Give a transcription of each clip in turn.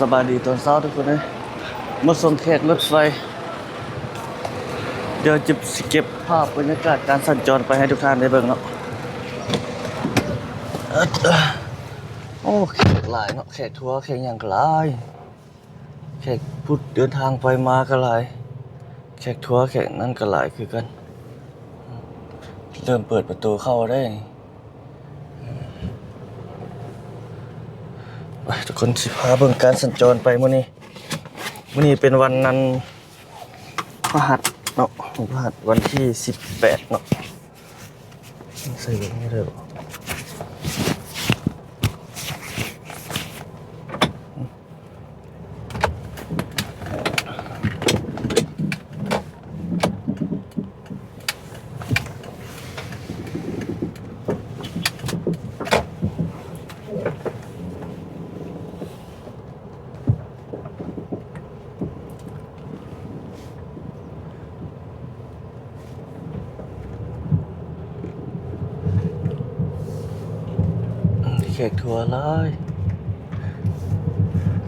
สบายดีตอนเช้าทุกคนเลยมาส่งแขกรถไฟเดี๋ยวจะเก็บภาพบรรยากาศการสัญจรไปให้ทุกท่านได้เบิ่งเนาะโอ้แขกหลายเนาะแขกทัวร์แขกอย่างหลายแขกพูดเดินทางไปมาก็หลายแขกทัวร์แขกนั่นก็หลายคือกันเริ่มเปิดประตูเข้าได้ทุกคนสิพาเบิ่งการสัญจรไปมื้อนี้เป็นวันนั้นพฤหัสเนาะพฤหัสวันที่18เนาะใส่เบิ่งไม่ได้บ่แขกทัวร์หลาย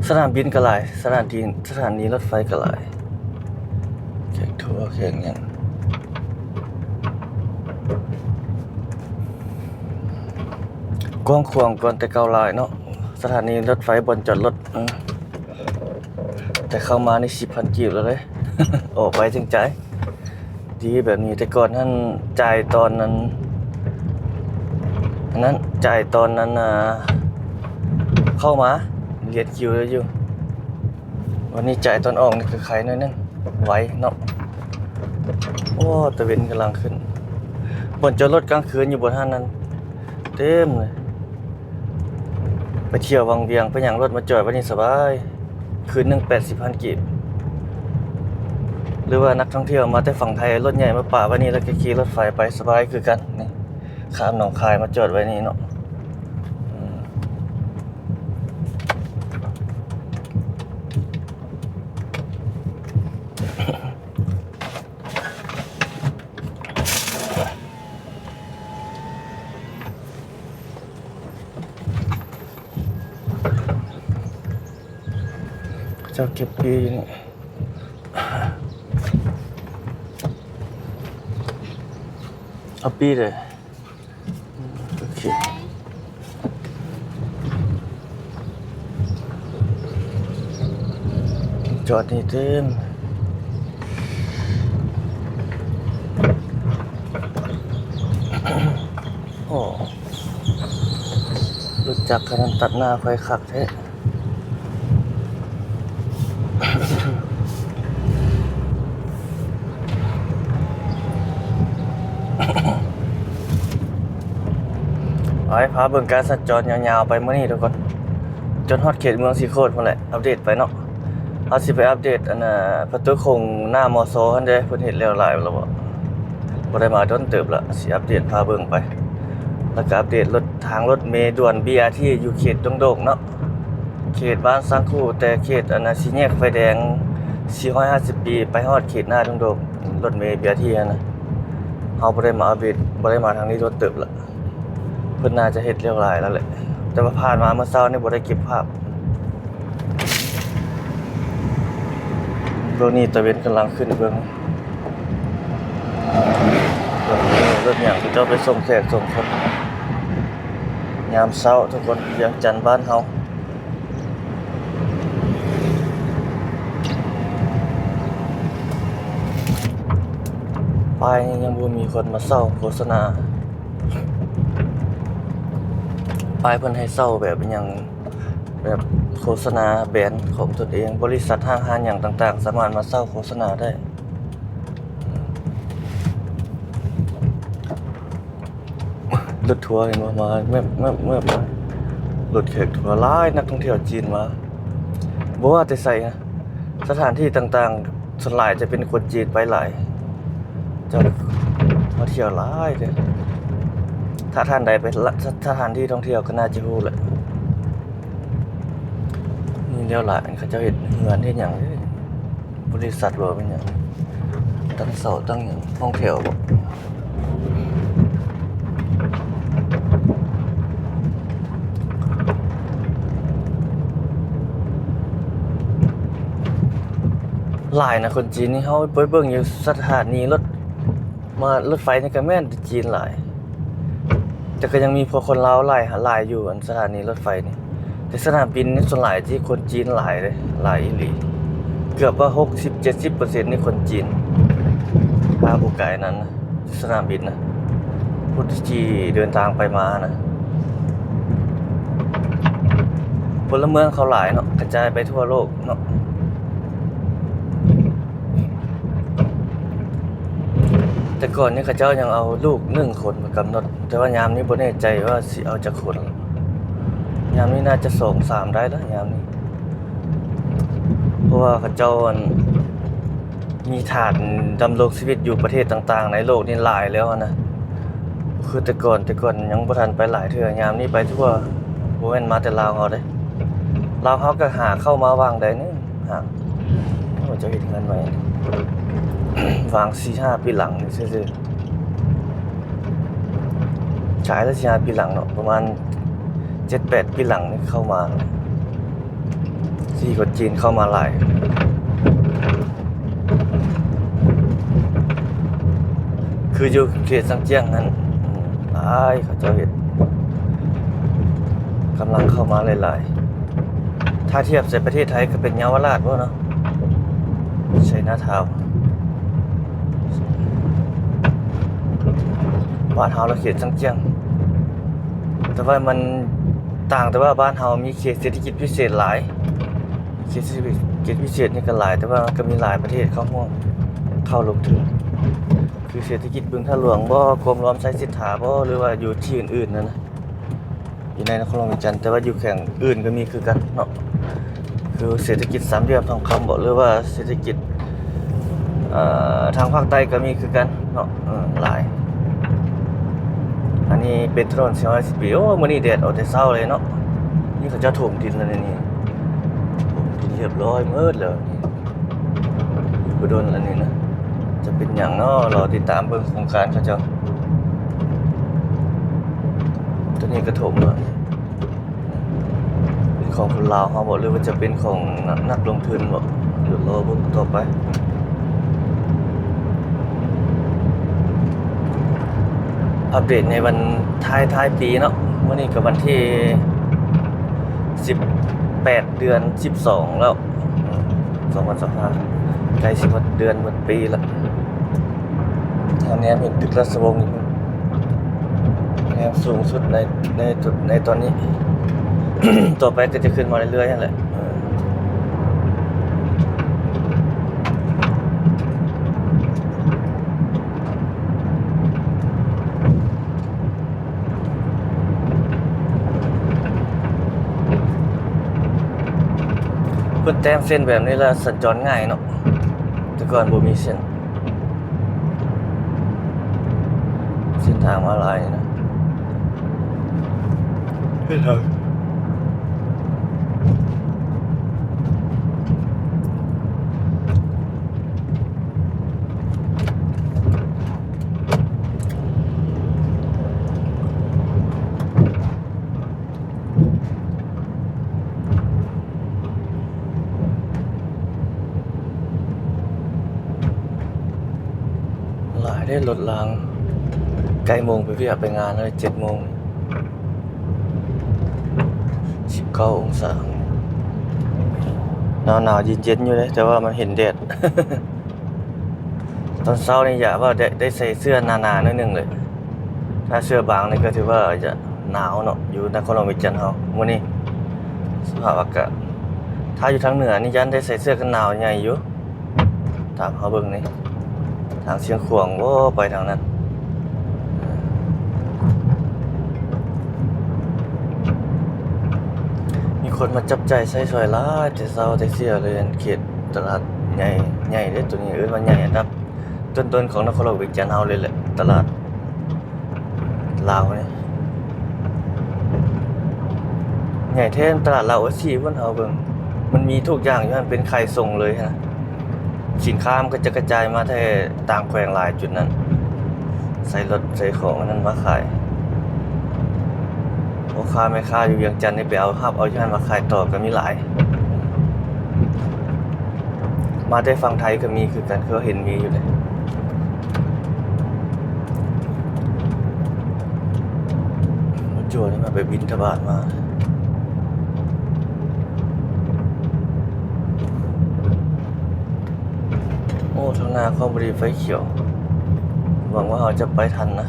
สนามบินก็หลายสถานีรถไฟก็หลายแขกทัวร์แขกหยังกว้างขวางก่อนแต่เก่าหลายเนาะสถานีรถไฟบนจอดรถแต่เข้ามานี่ 10,000 กีบแล้วเลย ออกไปจึงจ่ายดีแบบนี้แต่ก่อนท่านจ่ายตอนนั้นเข้ามาเรียดคิวเลยอยู่วันนี้จ่ายตอนออกนี่คือใครน้อยนึงไหวเนาะโอ้ตะเวนกำลังขึ้นบนจอดรถกลางคืนอยู่บนท่านนั้นเต็มเลยไปเที่ยววังเวียงไปอย่างรถมาจอดวันนี้สบายคืนนึง 80,000 กีบหรือว่านักท่องเที่ยวมาแต่ฝั่งไทยรถใหญ่มาป่าวันนี้แล้วก็ขี่รถไฟไปสบายคือกันนี่ข้ามหนองคายมาจอดไว้นี่เนาะเจ้าเก็บปีนี่เอาปีเลยโอเคจอดนี่เต็มโอ้รู้จักกันตัดหน้าไฟขักแท้พาเบิ่งการสัญจรยาวๆไปมื้อนี้ทุกคนจนฮอดเขตเมืองสีโคตรพุ่นแหละอัปเดตไปเนาะเอาสิไปอัปเดตประตูโค้งหน้ามอโซหั่นเด้เพิ่นเฮ็ดแล้วหลายแล้วบ่ได้มาโดนเติบละสิอัปเดตพาเบิ่งไปแล้วก็อัปเดตรถเมล์ด่วน BRT อยู่เขตดงโดกเนาะเขตบ้านสังคูแต่เขตสี่แยกไฟแดง450 ปีไปฮอดเขตหน้าดงโดกรถเมล์ BRT นะเฮาบ่ได้มาอัปเดตบ่ได้มาทางนี้โดนเติบละเพิ่นน่าจะเฮ็ดเรียบร้อยแล้วแหละแต่ว่าผ่านมาเมื่อเช้านี่บ่ได้เก็บภาพโลนี้ตะเวนกำลังขึ้นเบิ่งรถหยังเจ้าไปส่งแขกส่งคนยามเช้าทุกคนเวียงจันทน์บ้านเฮาป้ายยังบ่มีคนมาเช้าโฆษณาป้ายเพิ่นให้เช่าแบบโฆษณาแบรนด์ของตนเองบริษัทห้างอย่างต่างๆสามารถมาเช่าโฆษณาได้รถทัวร์เห็นมาเมื่อรถแขกทัวร์หลายนักท่องเที่ยวจีนมาบ่ว่าแต่ใส่สถานที่ต่างๆส่วนหลายจะเป็นคนจีนไปหลายจะมาเที่ยวหลายเด้ถ้าท่านใดไปสถานที่ท่องเที่ยวก็น่าจะรู้แหละนี่เดี๋ยวหลายเขาจะเฮ็ดเฮือนเฮ็ดหยังบริษัทบ่เป็นหยังตั้งเสาตั้งหยังท่องเที่ยวบ่ หลายนะคนจีนนี่เฮาไปเบิ่งอยู่สถานีรถไฟนี่ก็แม่นจีนหลายแต่ก็ยังมีพวกคนลาวหลายอยู่อันสถานีรถไฟนี่แต่สนามบินนี่ส่วนหลายที่คนจีนหลายเลยหลายอีหลีเกือบว่า60-70%นี่คนจีนพาผู้ไกลนั้นนะสนามบินนะผู้ที่เดินทางไปมานะพลเมืองเขาหลายเนาะกระจายไปทั่วโลกเนาะแต่ก่อนนี่เขาเจ้ายังเอาลูก1คนมากำหนดแต่ว่ายามนี้บ่แน่ใจว่าสิเอาจักคนยามนี้น่าจะ2-3ได้แล้วยามนี้เพราะว่าเขาเจ้ามีฐานดำรงชีวิตอยู่ประเทศต่างๆในโลกนี่หลายแล้วนะคือแต่ก่อนยังบ่ทันไปหลายเทื่อยามนี้ไปทั่วบ่แม่นมาแต่ลาวเฮาเด้ลาวเฮาก็หาเข้ามาวางได้นึงหาว่าจะเฮ็ดเงินไว้ วาง 4-5 ปีหลังนี่ซื่อๆฉายแล้ว4-5 ปีหลังเนาะประมาณ 7-8 ปีหลังนี่เข้ามาที่คนจีนเข้ามาหลายคืออยู่เขตซังเจี้ยงนั้นหลายเขาเจ้าเฮ็ดกำลังเข้ามาหลายๆถ้าเทียบใส่ประเทศไทยก็เป็นเยาวราชบ่เนาะใช่นาทาวน์บ้านเฮาเราเขตซังเจี้ยงแต่ว่ามันต่างแต่ว่าบ้านเฮามีเขตเศรษฐกิจพิเศษหลายเขตเศรษฐกิจพิเศษนี่ก็หลายแต่ว่าก็มีหลายประเทศเข้าลงถึงคือเศรษฐกิจบึงท่าหลวงบ่กรมรวมไซสิทธาบ่หรือว่าอยู่ที่อื่นๆนั่นนะอยู่ในนครหลวงวิจันทร์แต่ว่าอยู่แข่งอื่นก็มีคือกันเนาะคือเศรษฐกิจสามเหลี่ยมทองคำบ่หรือว่าเศรษฐกิจทางภาคใต้ก็มีคือกันเนาะหลายอันนี้เป็นถนน410 ปีโอ้มื้อนี้แดดออกแต่เช้าเลยเนาะนี่เขาจะถมดินแล้วนี่ถมดินเรียบร้อยหมดแล้วนี่อยู่บ่โดนอันนี้นะจะเป็นหยังเนาะรอติดตามเบิ่งโครงการเขาเจ้าตัวนี้ก็ถมแล้วเป็นของคนลาวเฮาบ่หรือว่าจะเป็นของนักลงทุนบ่เดี๋ยวรอเบิ่งต่อไปอัปเดตในวันท้ายปีเนาะมื้อนี้ก็วันที่18เดือน12แล้ว2025ใกล้สิหมดเดือนหมดปีแล้วทางนี้มีตึกราชวงศ์แนวสูงสุดในตอนนี้ ต่อไปก็จะขึ้นมาเรื่อยๆนั่นแหละเพิ่นแต้มเส้นแบบนี้แล้วสัญจรง่ายเนาะแต่ก่อนบ่มีเส้นทางมาลายนะเฮ้ยทางหลายได้รถรางใกล้โมงไปพี่ไปงานเลย7 โมง19 องศาหนาวเย็นๆอยู่เลยแต่ว่ามันเห็นแดด ตอนเช้านี่อย่าว่าได้ใส่เสื้อหนาๆนิดนึงเลยถ้าเสื้อบางนี่ก็ถือว่าจะหนาวเนาะอยู่นครหลวงวิจันทร์เฮามื้อนี้สภาพอากาศถ้าอยู่ทางเหนือนี่ยันได้ใส่เสื้อกันหนาวใหญ่อยู่ตามเฮาเบิ่งนี่ทางเชียงขวางโอ้ไปทางนั้นคนมาจับใจายใช้สอยหลายแต่เช้าแต่เสียเลยเขตตลาดใหญ่เด้ตัวนี้ว่าใหญ่อันดับต้นๆของนครหลวงวิจันทร์เฮาเลยแหละตลาดลาวนี่ใหญ่แท้ตลาดลาวสิเพิ่นเฮาเบิ่งมันมีทุกอย่างอยู่มันเป็นไข่ส่งเลยนะสินค้ามันก็จะกระจายมาแต่ต่างแขวงหลายจุดนั้นใส่รถใส่ของนั้นมาขายพ่อค้าแม่ค้าอยู่เวียงจันทน์นี่ไปเอาอยู่นั่นมาขายต่อก็มีหลาย มาได้ฟังไทยก็มีคือกันเขาเห็นมีอยู่เลยมาจั่วนี่มาไปบินทบาทมาโอ้ทางหน้าเขาบริไฟเขียวหวังว่าเขาจะไปทันนะ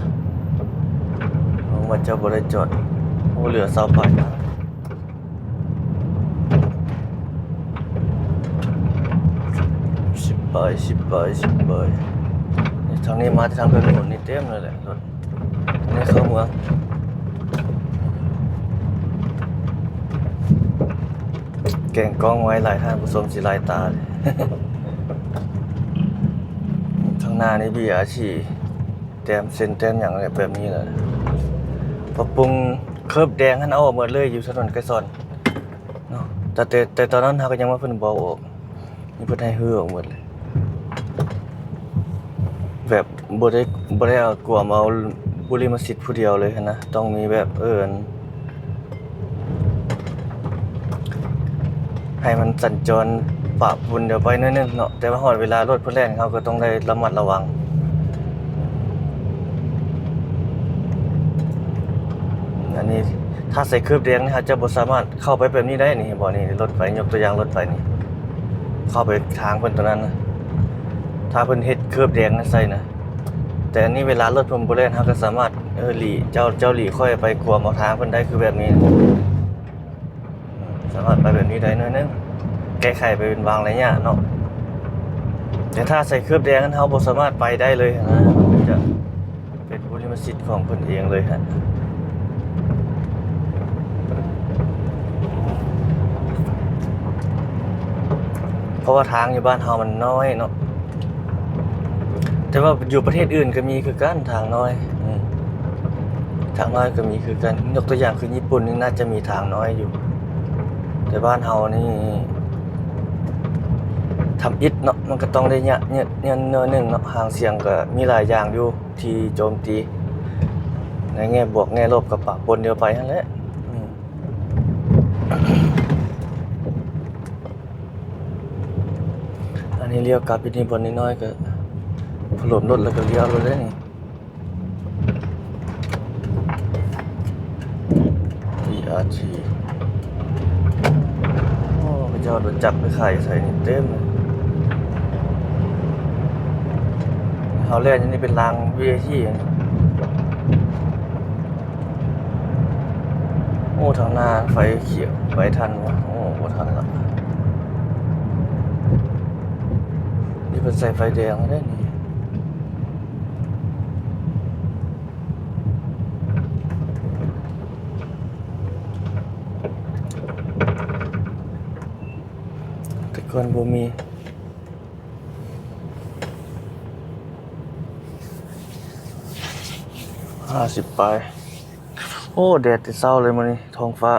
หวังว่าจะบริจอดโอ้เหลือเสาไฟ10 ใบทางนี้มาทางถนนนี่เต็มเลยแหละรถนี่เข้าเมืองแกงกองไว้หลายท่านผู้ชมสิหลายตาเลย ทางหน้านี่เบียร์ฉี่แต้มเส้นแต้มอย่างไรแบบนี้แหละปรับปรุงเคิร์ฟแดงให้เอาออกหมดเลยอยู่ถนนไกรสอนเนาะแต่ตอนนั้นเขาก็ยังว่าเพิ่นบ่ออกนี่เพิ่นให้ฮือออกหมดเลยแบบบ่ได้เอากลัวมาเอาบุริมสิทธิ์ผู้เดียวเลยนะต้องมีแบบให้มันสัญจรปะปนเดี๋ยวไปนิดนึงเนาะแต่ว่าฮอดเวลารถเพิ่นแล่นเขาก็ต้องได้ระมัดระวังอันนี้ถ้าใส่เครือบแดงนี่ฮะจะบ่สามารถเข้าไปแบบนี้ได้นี่บ่นี่รถไฟยกตัวอย่างรถไฟนี่เข้าไปทางเพิ่นตัวนั้นนะถ้าเพิ่นเฮ็ดเครือบแดงใส่นะแต่อันนี้เวลารถเพิ่นบ่แล่นเฮาก็สามารถหลีเจ้าหลีค่อยไปกวมเอาทางเพิ่นได้คือแบบนี้สามารถไปแบบนี้ได้น้อยนึงแก้ไขไปเป็นบางระยะเนาะแต่ถ้าใส่เครือบแดงนั้นเฮาบ่สามารถไปได้เลยนะมันจะเป็นบุริมสิทธิ์ของเพิ่นเองเลยฮะเพราะว่าทางอยู่บ้านเฮามันน้อยเนาะแต่ว่าอยู่ประเทศอื่นก็มีคือกันทางน้อยทางน้อยก็มีคือกันยกตัวอย่างคือญี่ปุ่นนี่น่าจะมีทางน้อยอยู่แต่บ้านเฮานี่ทำอิฐเนาะมันก็ต้องได้เนี่ยนึงเนาะหางเสียงก็มีหลายอย่างอยู่ที่โจมตีในแง่บวกแง่ลบก็ปะปนเดียวไปนั่นแหละอันนี้เลี้ยวกลับไปนี่บนนิดน้อยก็ถล่มรถแล้วก็เลี้ยวรถได้นี่PRT โอ้พระเจ้าโดนจับไปขายใส่นี่เต็มเลยเขาเล่นนี่เป็นราง VAT โอ้ทางหน้าไฟเขียวไฟทันวะโอ้บ่ทันละนี่เป็นใส่ไฟแดงได้นี่แต่ก่อนบ่มี50 ปลายโอ้แดดแต่เช้าเลยมื้อนี้ท้องฟ้า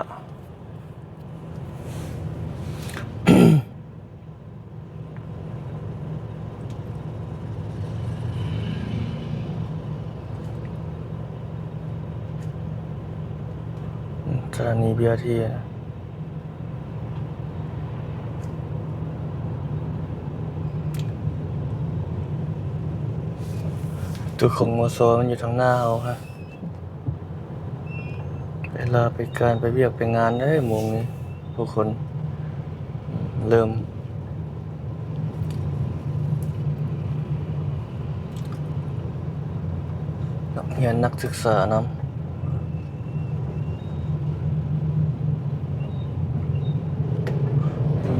สถานี BRT นะตึกของมสมันอยู่ทางหน้าเฮาฮะเวลาไปการไปเวียกไปงานได้โมงนี้ทุกคนเริ่มนักเรียนนักศึกษานำ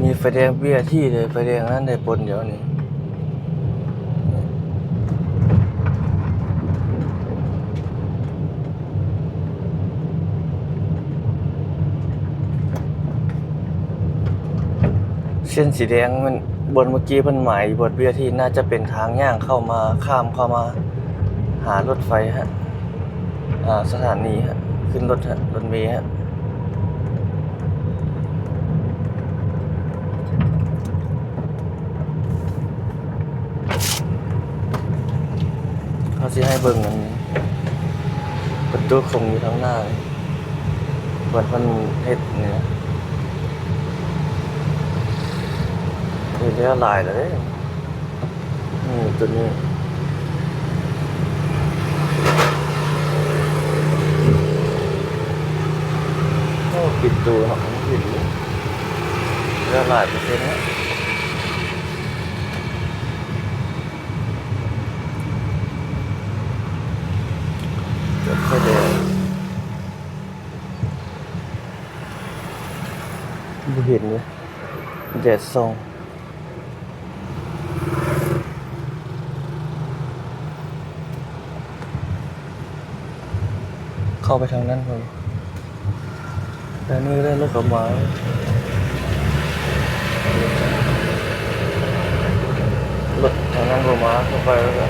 มีไฟแดงเบี้ยที่เลยไฟแดงนั้นได้ปนเดี๋ยวนี้เส้นสีแดงมันบนเมื่อกี้เพิ่นหมายบทเบี้ยที่น่าจะเป็นทางย่างเข้ามาข้ามเข้ามาหารถไฟฮะสถานีฮะขึ้นรถฮะรถเมล์ฮะเขาสิให้เบิ่งมันประตูคงอยู่ทางหน้าเลยเพิ่นเฮ็ดนี่นะ ห็นแล้วหลายแล้วเด้นี่ตัวนี้โอ้ปิดตัวเนาะปิดแล้วหลายเปอร์เซ็นต์แล้วจะค่อยแดงบ่เห็นเลยแดดส่องเข้าไปทางนั้นเลยแต่นี่ได้รถกระบะรถทางนั้นกระบะเข้าไปแล้วก็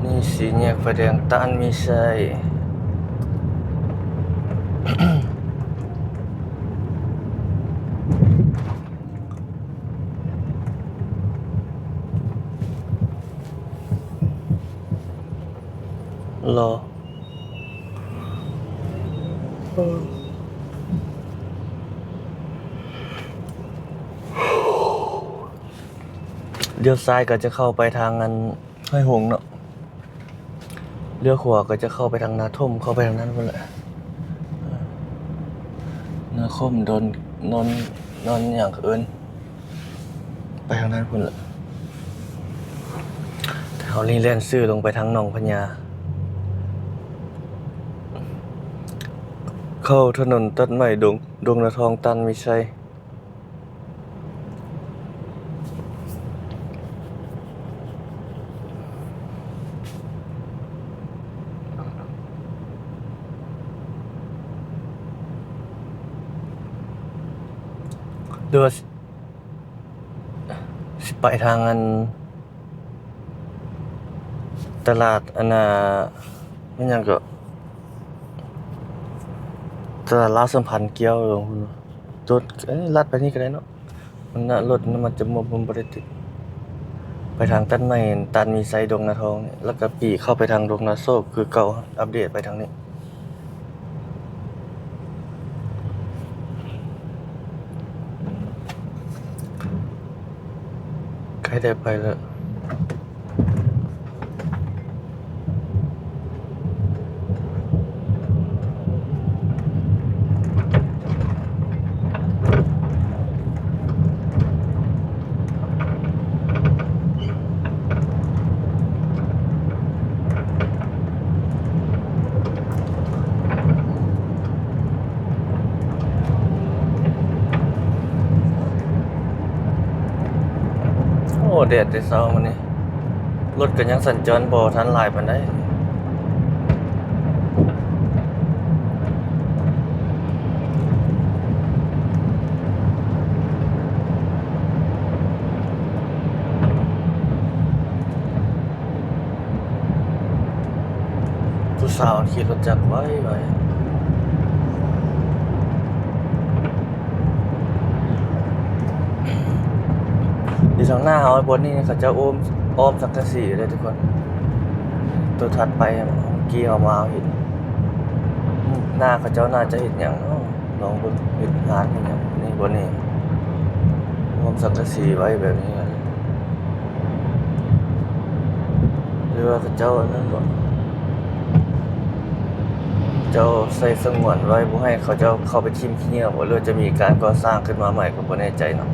นี่สีแยกไฟแดงตันมีชัยรอเลี้ยวซ้ายก็จะเข้าไปทางนั้นห้วยหงส์เนาะเลี้ยวขวาก็จะเข้าไปทางนาท่มเข้าไปทางนั้นพุ่นแหละนาคมโดนนอนอย่างเอิ้นไปทางนั้นพุ่นแหละแถวนี้เล่นซื่อลงไปทางหนองพญาเข้าถนนตัดใหม่ดงนาทองตันมีชัยหรือว่าสิไปทางอันตลาดอันน่ะมันหยังก็ตลาดลาวสัมพันธ์เกี่ยวลงพุ่นรถลัดไปนี่ก็ได้เนาะมันน่ะรถมันจะบ่ได้ติดไปทางตัดใหม่ตันมีไซดงนาทองเนี่ยแล้วก็ปีเข้าไปทางดงนาโซกคือเก่าอัปเดตไปทางนี้ใครได้ไปแล้วโอ้แดดแต่เช้ามื้อนี้รถก็ยังสัญจรบ่ทันหลายปานใดผู้สาวขี่รถจักรไว้อยู่ทางหน้าเฮาบนนี่เขาจะอ้อมสังกะสีเลยทุกคนตัวถัดไปเมื่อกี้เอามาเห็นหน้าเขาเจ้าน่าจะเห็นหยังเนาะลองเบิ่งเฮ็ดงานเฮ็ดหยังนี่บนนี่อ้อมสังกะสีไว้แบบนี้หรือว่าเขาเจ้าอันนั้นบ่เจ้าใส่สงวนไว้บ่ให้เขาเจ้าเข้าไปทิ่มเหี้ยบ่หรือจะมีการก่อสร้างขึ้นมาใหม่ก็บ่แน่ใจเนาะ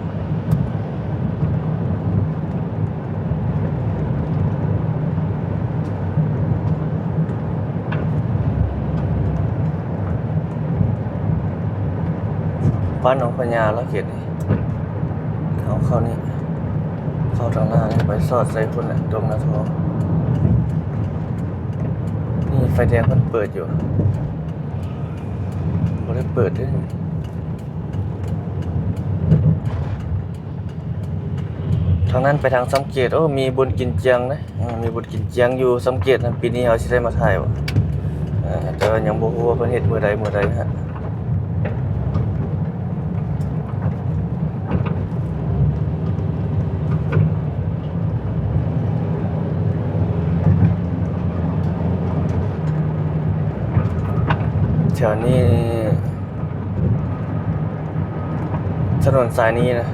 บ้านหนองพญาแล้วเขตนี่เข้านี่เข้าทางหน้านี่ไปสอดใส่พุ่นน่ะดงนาทองนี่ไฟแดงมันเปิดอยู่บ่ได้เปิดเด้อ ทางนั้นไปทางสำเกตโอ้มีบุญกินเจียงนะมีบุญกินเจียงอยู่สำเกตนั้นปีนี้เขาสิได้มาถ่ายบ่แต่ว่ายังบ่ฮู้ว่าเพิ่นเฮ็ดมื้อใดฮะแถวนี้ถนนสายนี้นะ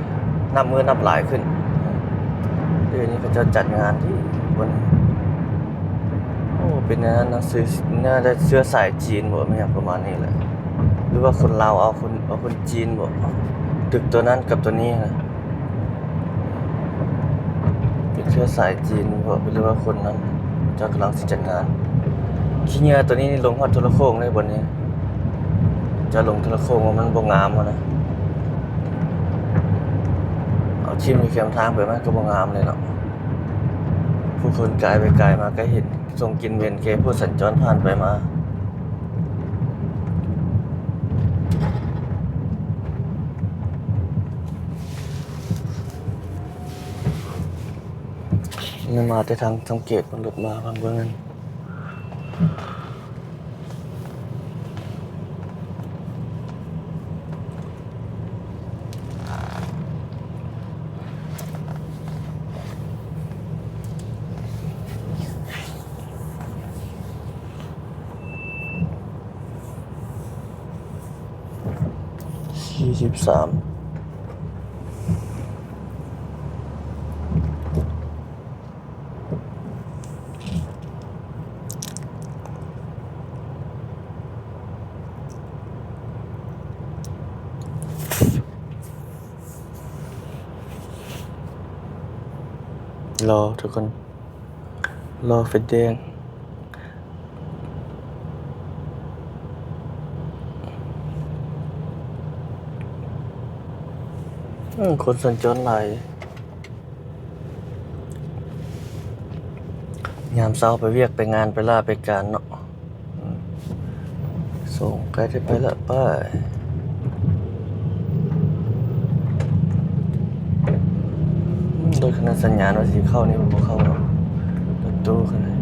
นับมื้อนับหลายขึ้นเดือนนี้เขาจะจัดงานที่บนโอ้เป็นหนังสือน่าจะเชื้อสายจีนบ่แม่นประมาณนี้แหละหรือว่าคนลาวเอาคนจีนบ่ตึกตัวนั้นกับตัวนี้นะเป็นเชื้อสายจีนบ่หรือว่าคนนั้นเจ้ากำลังสิจัดงานขี้เหงื่อตัวนี้นี่ลงฮอดโทรโข่งเลยบนนี้จะลงโทรโข่งว่ามันบ่งามนะเอาชิมอยู่แคมทางไปมันก็บ่งามเลยเนาะผู้คนกายไปกายมาก็เห็นทรงกินเวียนแก่ผู้สัญจรผ่านไปมานี่มาแต่ทางสังเกตมันหลุดมาบางเบื้องนั้น43รอทุกคนรอไฟแดงคนสัญจรหลายยามเช้าไปเวียกไปงานไปลาไปการเนาะส่งใกล้ได้ไปละป้ายโดยขนาดสัญญาณว่าสิเข้านี่มันบ่เข้าเนาะรถตู้ขนาด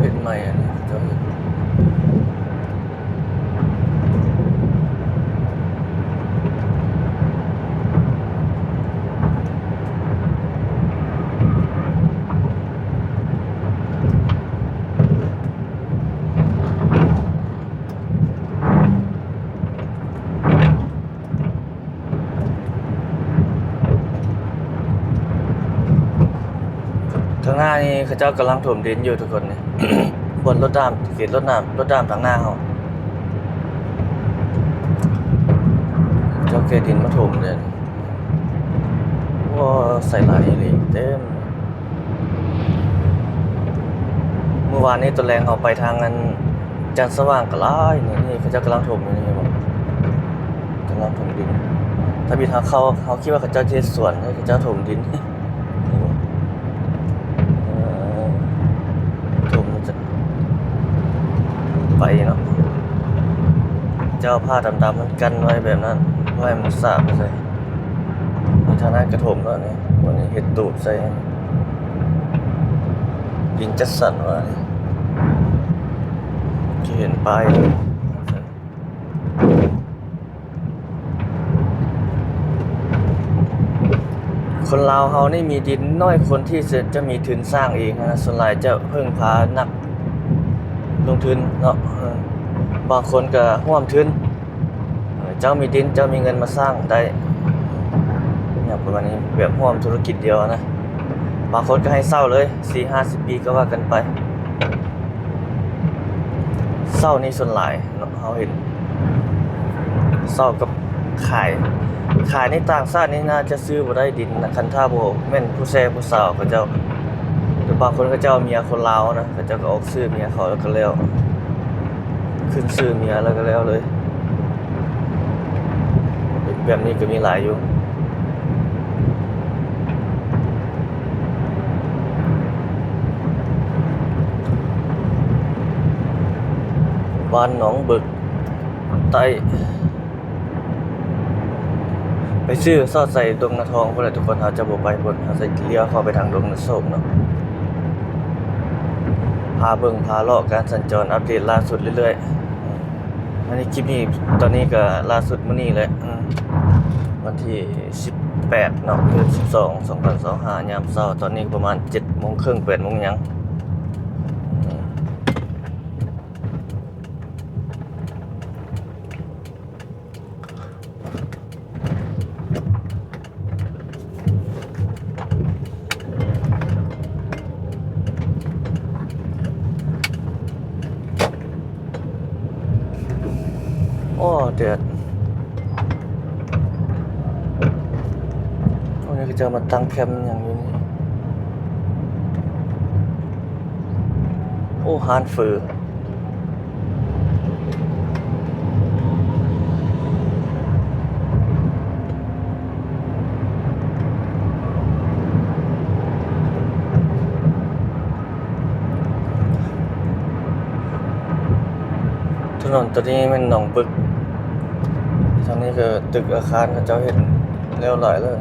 เป็นใหม่อ่ะนะเจ้าข้างหน้านี่เขาเจ้ากำลังถมดินอยู่ทุกคนนี่ บนรถดำเขตรถดำทางหน้าเขาเจ้าเกดินมาถมเลยว่าใส่หลายเลยเต็มเมื่อวานนี้ตัวแรงเขาไปทางนั้นจันทร์สว่างกะลายนี่เขาเจ้ากำลังถมอยู่นี่บอกกำลังถมดินถ้ามีทางเขาคิดว่าเขาเจ้าเฮ็ดสวนเขาเจ้าถมดินไปเนาะเจ้าผ้าดำๆมันกันไว้แบบนั้นไว้มันสาบไปใส่มีทางนั้นกระถมแล้วนี่วันนี้เห็ดตูดใส่ดินจัดสรรว่าที่เห็นป้ายคนลาวเฮานี่มีดินน้อยคนที่จะมีทุนสร้างเองนะส่วนใหญ่จะพึ่งพานักลงทุนเนาะบางคนก็ร่วมทุนเจ้ามีดินเจ้ามีเงินมาสร้างได้เนี่ยประมาณนี้แบบร่วมธุรกิจเดียวนะบางคนก็ให้เช่าเลย 4-50 ปีก็ว่ากันไปเช่านี่ส่วนหลายเนาะ าเห็นเศร้ากับขายในต่างชาตินี่น่าจะซื้อบ่ได้ดินนะคันถ้าบ่แม่นผู้แซ่ผู้สาวเขาเจ้าหรือบางคนเขาเจ้าเมียคนลาวนะเขาเจ้าก็ออกซื้อเมียเขาแล้วก็แล้วขึ้นซื้อเมียแล้วก็แล้วเลยแบบนี้ก็มีหลายอยู่บ้านหนองบึกใต้ไปซื้อซอดใส่ดงนาทองพุ่นแหละทุกคนเขาจะบ่ไปพุ่นเขาจะเลี้ยวเข้าไปทางดงนาโศกเนาะพาเบิ่งพาเลาะการสัญจรอัปเดตล่าสุดเรื่อยๆอันนี้คลิปนี้ตอนนี้ก็ล่าสุดมื้อนี้แหละวันที่18เนาะเดือน12 2025ยามเช้าตอนนี้ประมาณ 7:30 8:00 นยังโอ้เดือดวันนี้ก็จะมาตั้งแคมป์อย่างนี้นี่โอ้ฮานฝือถนนตัวนี้มันหนองบึกตอนนี้ก็ตึกอาคารเขาเจ้าเห็นแล้วหลายเลย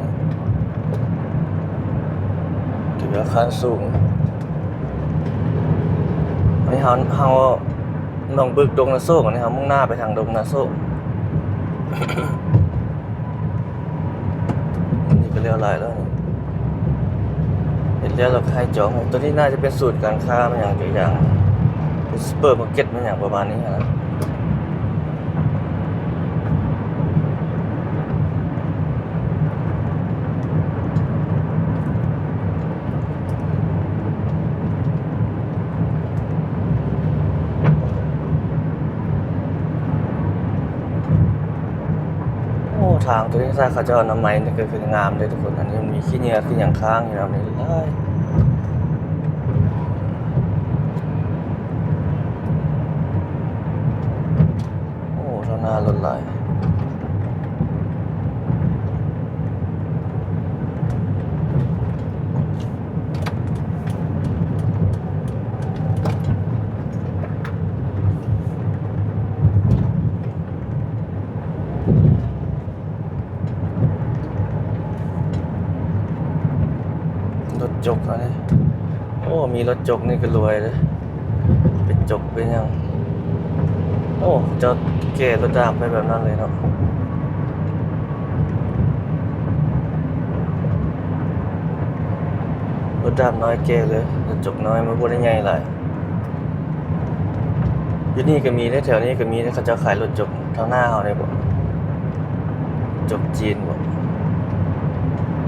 ตึกอาคารสูงอันนี้เฮาหนองบึกดงนาโศกอันนี้เฮามุ่งหน้าไปทางดงนาโศกนี่ก็เรียกหลายแล้วเห็นแล้วเราให้จองตัวนี้น่าจะเป็นสูตรการค้ามันอย่างเป็นซูเปอร์มาร์เก็ตมันอย่างประมาณนี้นะทางตัวนี้ถ้าเขาจะเอาน้ำไม้นี่ก็คืองามเลยทุกคนอันนี้มันมีขี้เหงื่อขี้อย่างค้างอยู่แล้วนี่ได้โอ้เท่าหน้ารถไหลรถจกอันนี้โอ้มีรถจกนี่ก็รวยเลยเป็นจกเป็นยังโอ้จะแก่รถดำไปแบบนั้นเลยเนาะรถดำน้อยแก่เลยรถจกน้อยมันบ่ได้ใหญ่หลายอยู่นี่ก็มีได้แถวนี้ก็มีเขาจะขายรถจกทางหน้าเฮาได้บ่จกจีนบ่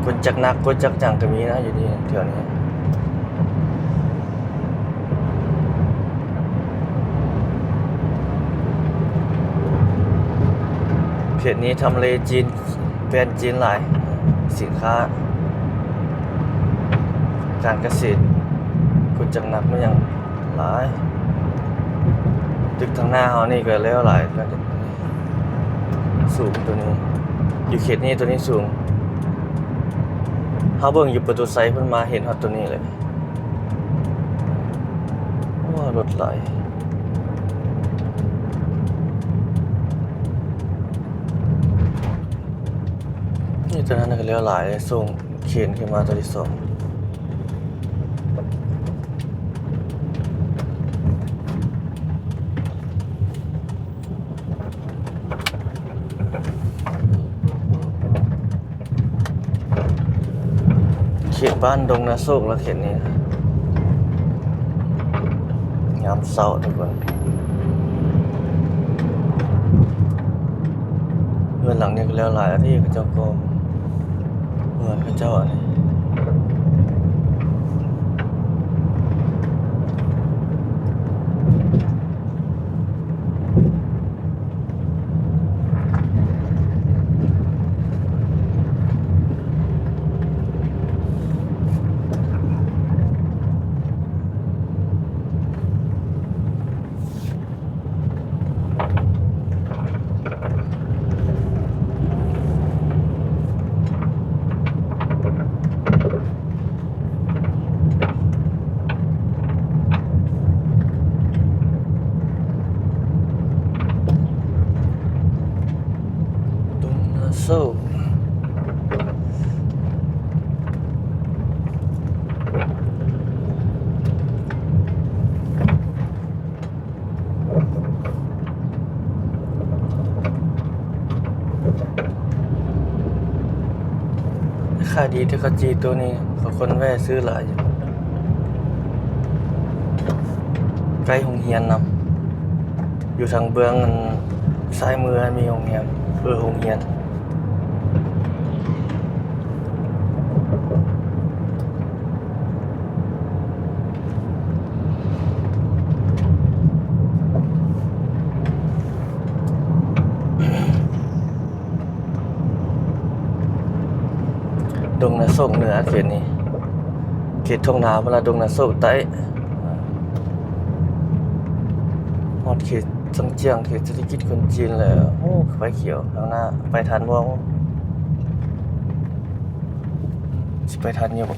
คนจักนักคนจักจังก็มีนะอยู่นี่แถวนี้เพจนี้ทำเลจีนแบรนด์จีนหลายสินค้าการเกษตรคนจักนักมันอย่างหลายตึกทางหน้าเฮานี่ก็แล้วหลายก็สูงตัวนี้อยู่เขตนี้ตัวนี้สูงเฮาเบิ่งอยู่ประตูไซเพิ่นมาเห็นฮอดตัวนี้เลยว้ารถไหลนี่ตัวนั้นก็เลี้ยวหลายส่งเข็นขึ้นมาตัวที่2เขตบ้านดงนาโศกแล้วเขตนี้ยามเช้าทุกคนเพื่อนหลังนี้ก็แล้วหลายที่เขาเจ้าก็เพื่อนเขาเจ้าอันนี้ สู้ขายดีที่กจีตัวนี้เขาคนแว่ซื้อหลายอยู่ใกล้โรงเรียนนำอยู่ทางเบื้องซ้ายมือมีโรงเรียนโรงเรียนดงนาโศกเหนือเขตนี้เขตทงนาเวลาดงนาโศกใต้ฮอดเขตจังเจียงเขตเศรษฐกิจคนจีนเลยโอ้ไฟเขียวข้างหน้าไปทันบ่สิไปทันอยู่บ่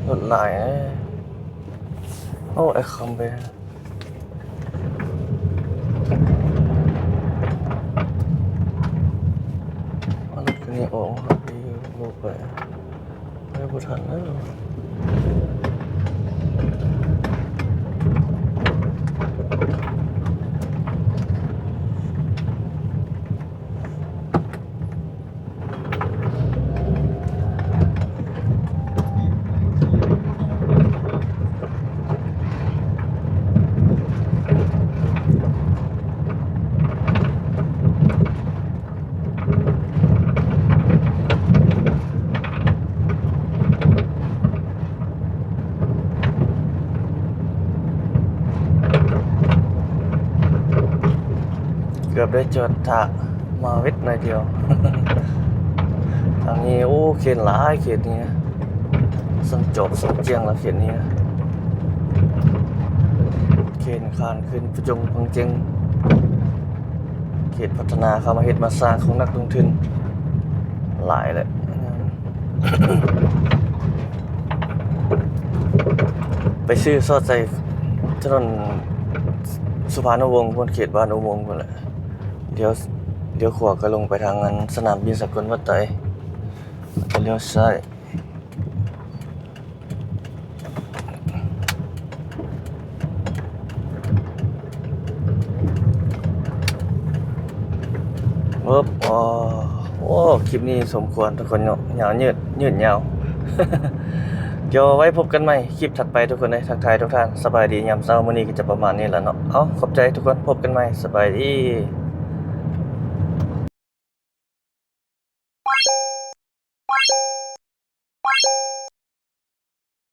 รถหลายโอ้ไอ้คอมไปรถคันนี้ออกครับพี่ลูกไปไม่บ่ทันแล้วเกือบได้จอดถะมาวิทย์หน่อยเดียว ทางนี้โอ้เขตหลายเขตนี้สังจบสังเจียงแล้วเขตนี้เขตคานขึ้นประจงพังเจียงเขตพัฒนาเข้ามาเฮ็ดมาสร้างของนักลงทุนหลายเลย ไปซื้อซอดใส่ถนนสุพรรณวงศ์บนเขตบ้านอุโมงค์พุ่นแหละเดี๋ยวขวาก็ลงไปทางนั้นสนามบินสกลวัดไตจะเลี้ยวซ้ายอ๋อโอ้คลิปนี้สมควรทุกคนเนาะยาวยืดยาว เดี๋ยวไว้พบกันใหม่คลิปถัดไปทุกคนเลยทักทายทุกท่านสบายดียามเช้ามื้อนี้ก็จะประมาณนี้แหละเนาะขอบใจทุกคนพบกันใหม่สบายดี